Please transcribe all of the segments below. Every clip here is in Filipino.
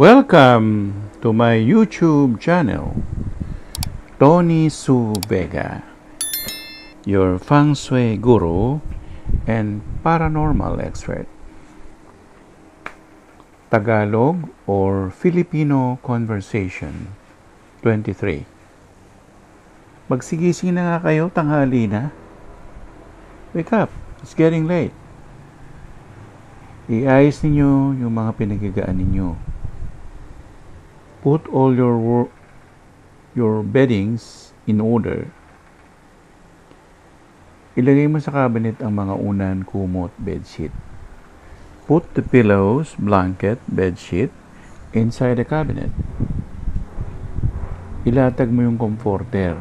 Welcome to my YouTube channel, Tony Su Vega, your feng shui guru and paranormal expert. Tagalog or Filipino Conversation 23. Magsigising na nga kayo, tanghali na. Wake up, it's getting late. Iayos ninyo yung mga pinaghigaan ninyo. Put all your beddings in order. Ilagay mo sa cabinet ang mga unan, kumot, bedsheet. Put the pillows, blanket, bedsheet inside the cabinet. Ilatag mo yung comforter.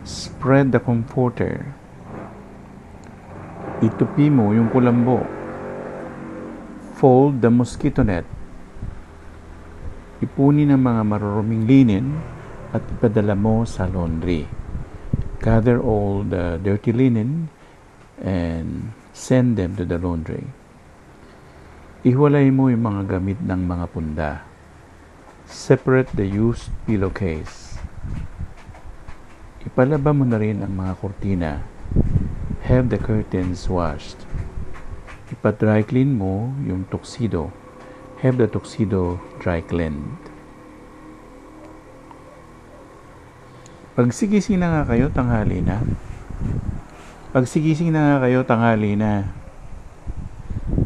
Spread the comforter. Itupi mo yung kulambo. Fold the mosquito net. Ipunin ang mga maruruming linen at ipadala mo sa laundry. Gather all the dirty linen and send them to the laundry. Ihiwalay mo yung mga gamit ng mga punda. Separate the used pillowcase. Ipalaba mo na rin ang mga kurtina. Have the curtains washed. Ipa-dry clean mo yung tuxedo. Have the tuxedo dry cleaned. Pagsigising na nga kayo, tanghali na. Pagsigising na nga kayo, tanghali na.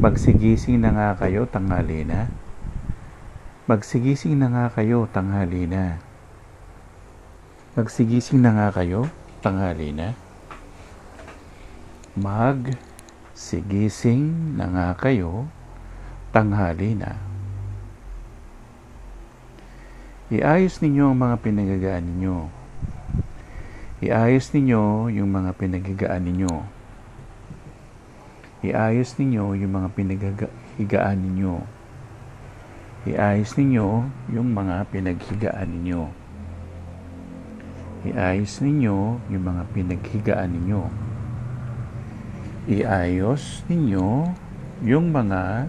Magsigising na nga kayo, tanghali na. Magsigising na nga kayo, tanghali na. Magsigising na nga kayo, tanghali na. Magsigising na nga kayo, tanghali na. Iayos ninyo ang mga pinaghigaan ninyo. Iayos ninyo yung mga pinaghigaan ninyo. Iayos ninyo yung mga pinaghigaan ninyo. Iayos ninyo yung mga pinaghigaan ninyo. Iayos ninyo yung mga pinaghigaan ninyo. Iayos ninyo yung mga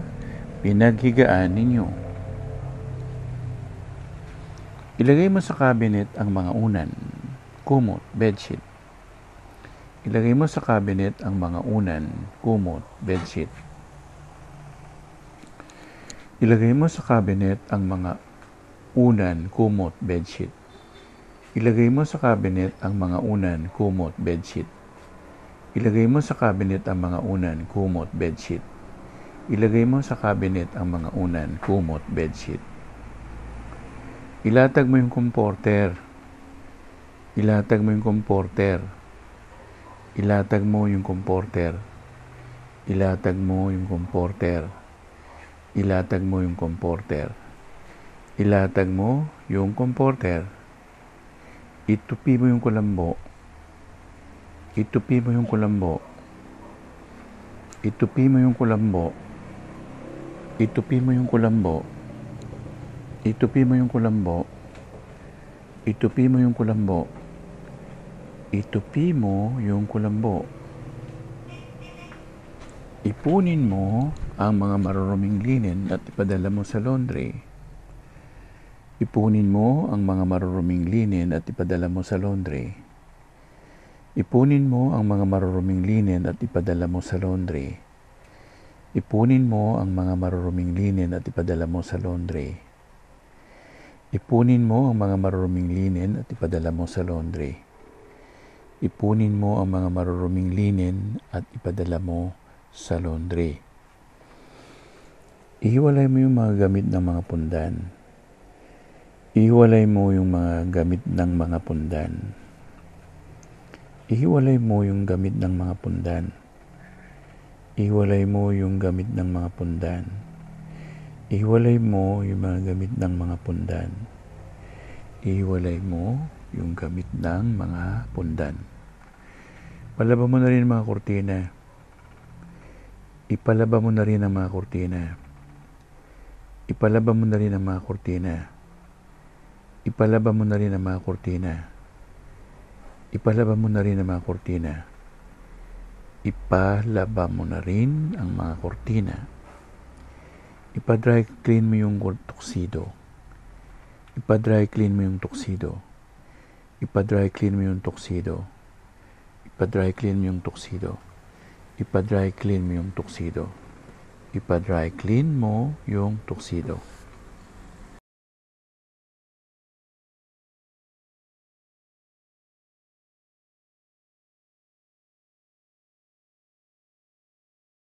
pinaghigaan ninyo. Ilagay mo sa cabinet ang mga unan, kumot, bedsheet. Ilagay mo sa cabinet ang mga unan, kumot, bedsheet. Ilagay mo sa cabinet ang mga unan, kumot, bedsheet. Ilagay mo sa cabinet ang mga unan, kumot, bedsheet. Ilagay mo sa cabinet ang mga unan, kumot, bedsheet. Ilagay mo sa cabinet ang mga unan, kumot, bedsheet. Ilatag mo yung comforter. Ilatag mo yung comforter. Ilatag mo yung comforter. Ilatag mo yung comforter. Ilatag mo yung comforter. Ilatag mo yung comforter. Itupi mo yung kulambo. Itupi mo yung kulambo. Itupi mo yung kulambo. Itupi mo yung kulambo. Itupi mo yung kulambo. Itupi mo yung kulambo. Itupi mo yung kulambo. Ipunin mo ang mga maruruming linen at ipadala mo sa laundry. Ipunin mo ang mga maruruming linen at ipadala mo sa laundry. Ipunin mo ang mga maruruming linen at ipadala mo sa laundry. Ipunin mo ang mga maruruming linen at ipadala mo sa laundry. Ipunin mo ang mga maruruming linen at ipadala mo sa laundry. Ipunin mo ang mga maruruming linen at ipadala mo sa laundry. Ihiwalay mo yung mga gamit ng mga pundan. Ihiwalay mo yung mga gamit ng mga pundan. Ihiwalay mo yung gamit ng mga pundan. Ihiwalay mo yung gamit ng mga pundan. Ihiwalay mo yung mga gamit ng mga pundan. Ihiwalay mo yung gamit ng mga pundan. Palaba mo na rin ang mga kurtina. Ipalaba mo na rin ang mga kurtina. Ipalaba mo na rin ang mga kurtina. Ipalaba mo na rin ang mga kurtina. Ipalaba mo na rin ang mga kurtina. Ipalaba mo na rin ang mga kurtina. Ipa-dry clean mo yung tuxedo. Ipa-dry clean mo yung tuxedo. Ipa-dry clean mo yung tuxedo. Ipa-dry clean mo yung tuxedo. Ipa-dry clean mo yung tuxedo. Ipa-dry clean mo yung tuxedo.